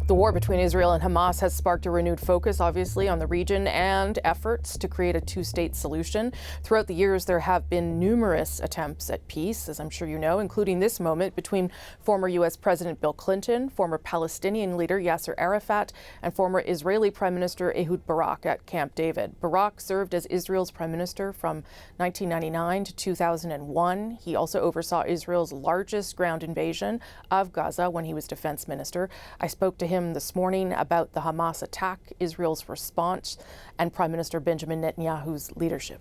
The war between Israel and Hamas has sparked a renewed focus, obviously, on the region and efforts to create a two-state solution. Throughout the years, there have been numerous attempts at peace, as I'm sure you know, including this moment between former U.S. President Bill Clinton, former Palestinian leader Yasser Arafat, and former Israeli Prime Minister Ehud Barak at Camp David. Barak served as Israel's Prime Minister from 1999 to 2001. He also oversaw Israel's largest ground invasion of Gaza when he was Defense Minister. I spoke to him this morning about the Hamas attack, Israel's response, and Prime Minister Benjamin Netanyahu's leadership.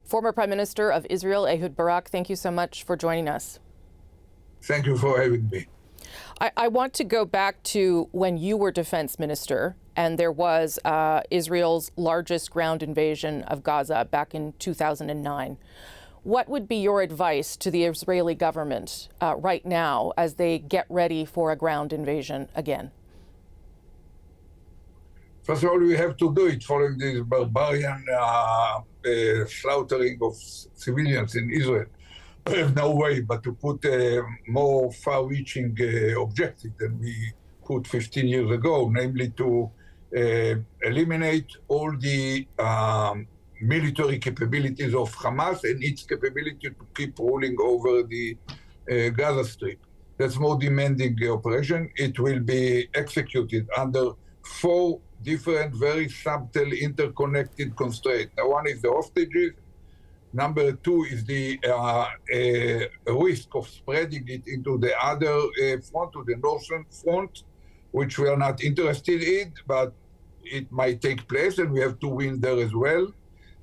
Former Prime Minister of Israel, Ehud Barak, thank you so much for joining us. Thank you for having me. I want to go back to when you were Defense Minister and there was Israel's largest ground invasion of Gaza back in 2009. What would be your advice to the Israeli government right now as they get ready for a ground invasion again? First of all, we have to do it following this barbarian slaughtering of civilians in Israel. We have no way but to put a more far-reaching objective than we put 15 years ago, namely to eliminate all the military capabilities of Hamas and its capability to keep ruling over the Gaza Strip. That's more demanding operation. It will be executed under 4 different, very subtle, interconnected constraints. Now, one is the hostages. Number 2 is the risk of spreading it into the other front, to the northern front, which we are not interested in, but it might take place, and we have to win there as well.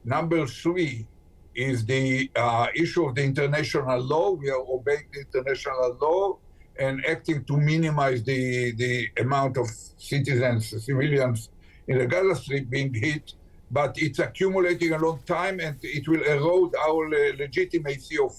Number 3 is the issue of the international law. We are obeying the international law and acting to minimize the amount of civilians in the Gaza Strip being hit, but it's accumulating a long time and it will erode our legitimacy of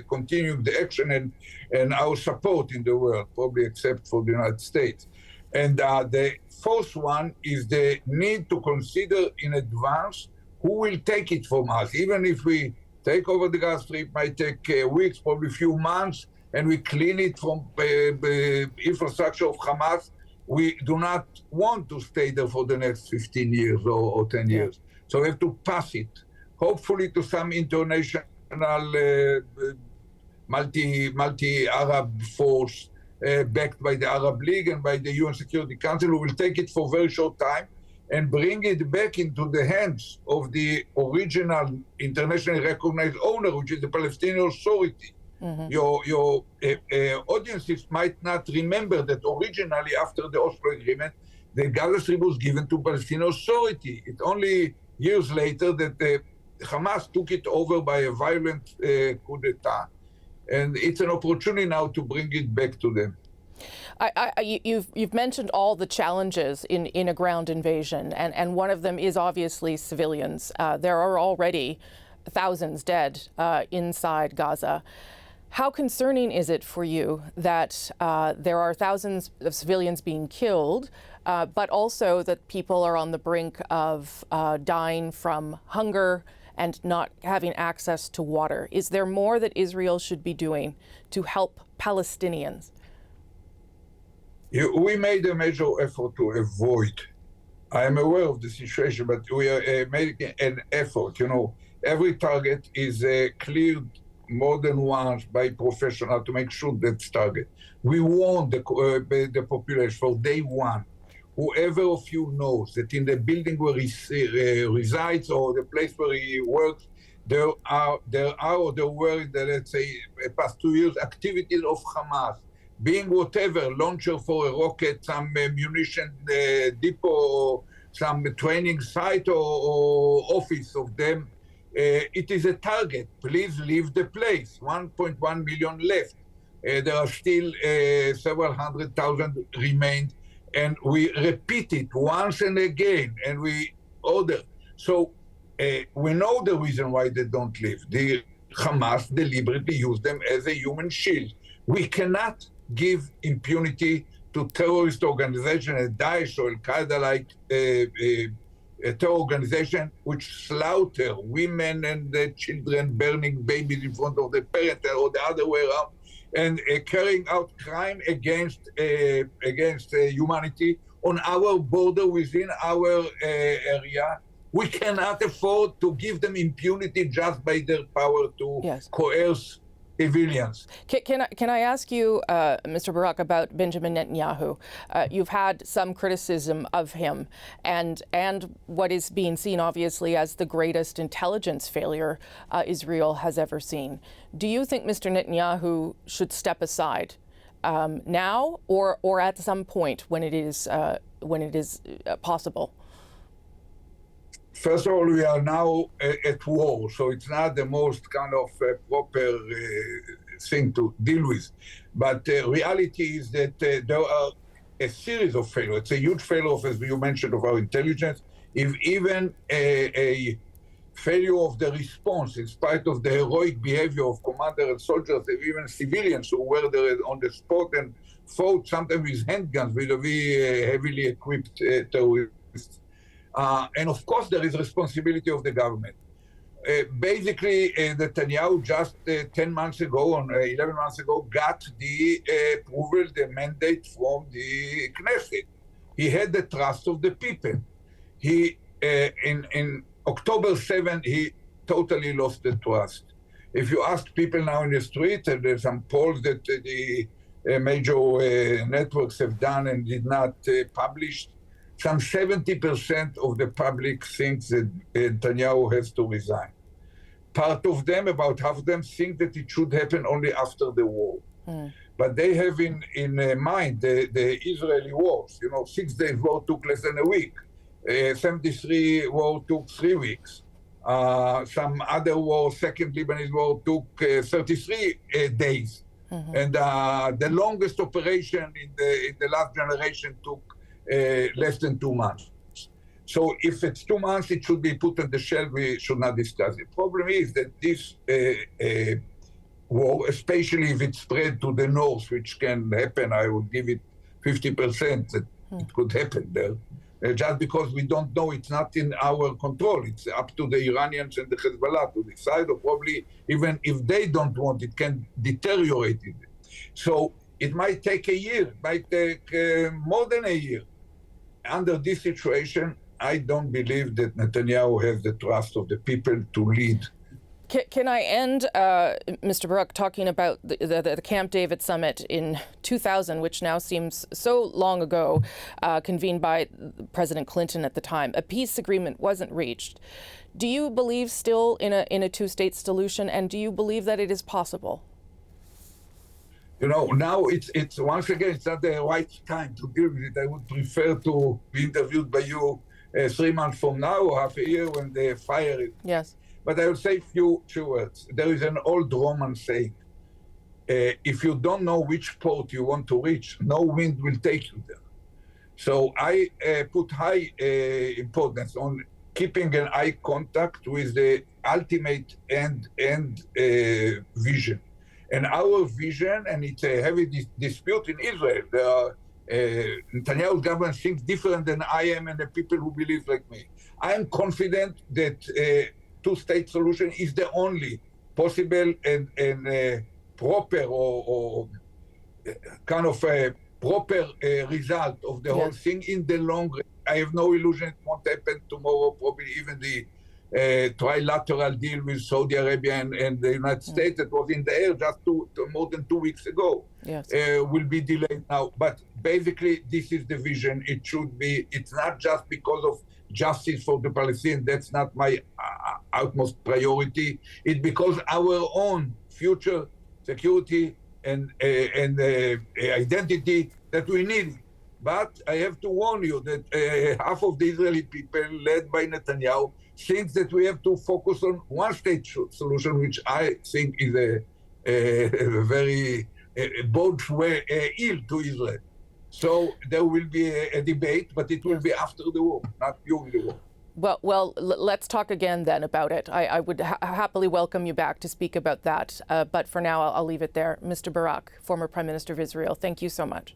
continuing the action and our support in the world, probably except for the United States. And the 4th one is the need to consider in advance who will take it from us. Even if we take over the Gaza Strip, might take weeks, probably a few months, and we clean it from the infrastructure of Hamas. We do not want to stay there for the next 15 years or 10 years. So we have to pass it, hopefully to some international multi-Arab force backed by the Arab League and by the UN Security Council, who will take it for a very short time and bring it back into the hands of the original internationally recognized owner, which is the Palestinian Authority. Mm-hmm. Your audiences might not remember that originally, after the Oslo Agreement, the Gaza Strip was given to Palestinian Authority. It only years later that Hamas took it over by a violent coup d'etat. And it's an opportunity now to bring it back to them. You've mentioned all the challenges in a ground invasion, and one of them is obviously civilians. There are already thousands dead inside Gaza. How concerning is it for you that there are thousands of civilians being killed, but also that people are on the brink of dying from hunger and not having access to water? Is there more that Israel should be doing to help Palestinians? We made a major effort to avoid. I am aware of the situation, but we are making an effort. You know, every target is cleared more than once by professionals to make sure that's target. We warned the population from day one. Whoever of you knows that in the building where he resides or the place where he works, there were in the, let's say, past 2 years, activities of Hamas, being whatever, launcher for a rocket, some munition depot, some training site or office of them. It is a target. Please leave the place. 1.1 million left. There are still several 100,000 remained. And we repeat it once and again, and we order. So we know the reason why they don't leave. The Hamas deliberately use them as a human shield. We cannot give impunity to terrorist organizations as Daesh or Al-Qaeda-like a terror organization which slaughter women and children, burning babies in front of the parents or the other way around. and carrying out crime against humanity on our border within our area. We cannot afford to give them impunity just by their power to coerce civilians. Can I ask you, Mr. Barak, about Benjamin Netanyahu? You've had some criticism of him and what is being seen, obviously, as the greatest intelligence failure Israel has ever seen. Do you think Mr. Netanyahu should step aside now or at some point when it is possible? First of all, we are now at war, so it's not the most kind of proper thing to deal with. But reality is that there are a series of failures. It's a huge failure, as you mentioned, of our intelligence. If even a failure of the response, in spite of the heroic behavior of commanders and soldiers, and even civilians who were there on the spot and fought sometimes with handguns vis-a-vis heavily equipped terrorists. And of course, there is responsibility of the government. Basically, Netanyahu just 10 months ago, or 11 months ago, got the approval, the mandate from the Knesset. He had the trust of the people. He, in October 7, he totally lost the trust. If you ask people now in the street, and there's some polls that the major networks have done and did not publish, some 70% of the public thinks that Netanyahu has to resign. Part of them, about half of them, think that it should happen only after the war. But they have in mind the Israeli wars. 6 days war took less than a week. 73 war took 3 weeks. Some other war, Second Lebanese war, took 33 days. And the longest operation in the last generation took less than 2 months. So if it's 2 months, it should be put on the shelf. We should not discuss it. The problem is that this war, especially if it's spread to the north, which can happen, I would give it 50% that it could happen there. Just because we don't know, it's not in our control. It's up to the Iranians and the Hezbollah to decide, or probably even if they don't want, it can deteriorate it. So it might take a year, it might take more than a year. Under this situation, I don't believe that Netanyahu has the trust of the people to lead. Can I end, Mr. Barak, talking about the Camp David summit in 2000, which now seems so long ago, convened by President Clinton at the time. A peace agreement wasn't reached. Do you believe still in a two-state solution, and do you believe that it is possible? Now it's once again, it's not the right time to deal with it. I would prefer to be interviewed by you 3 months from now or half a year when they fire it. Yes. But I will say a few words. There is an old Roman saying, if you don't know which port you want to reach, no wind will take you there. So I put high importance on keeping an eye contact with the ultimate end vision. And our vision, and it's a heavy dispute in Israel. There are Netanyahu's government thinks different than I am and the people who believe like me. I am confident that two-state solution is the only possible and proper or kind of a proper result of the whole thing in the long run. I have no illusion it won't happen tomorrow. Probably even the trilateral deal with Saudi Arabia and the United States that was in the air just more than 2 weeks ago will be delayed now. But basically, this is the vision. It should be. It's not just because of justice for the Palestinians. That's not my utmost priority. It's because our own future security and identity that we need. But I have to warn you that half of the Israeli people, led by Netanyahu, thinks that we have to focus on one-state solution, which I think is a very both way ill to Israel. So there will be a debate, but it will be after the war, not during the war. Well, let's talk again then about it. I would happily welcome you back to speak about that. But for now, I'll leave it there. Mr. Barak, former Prime Minister of Israel, thank you so much.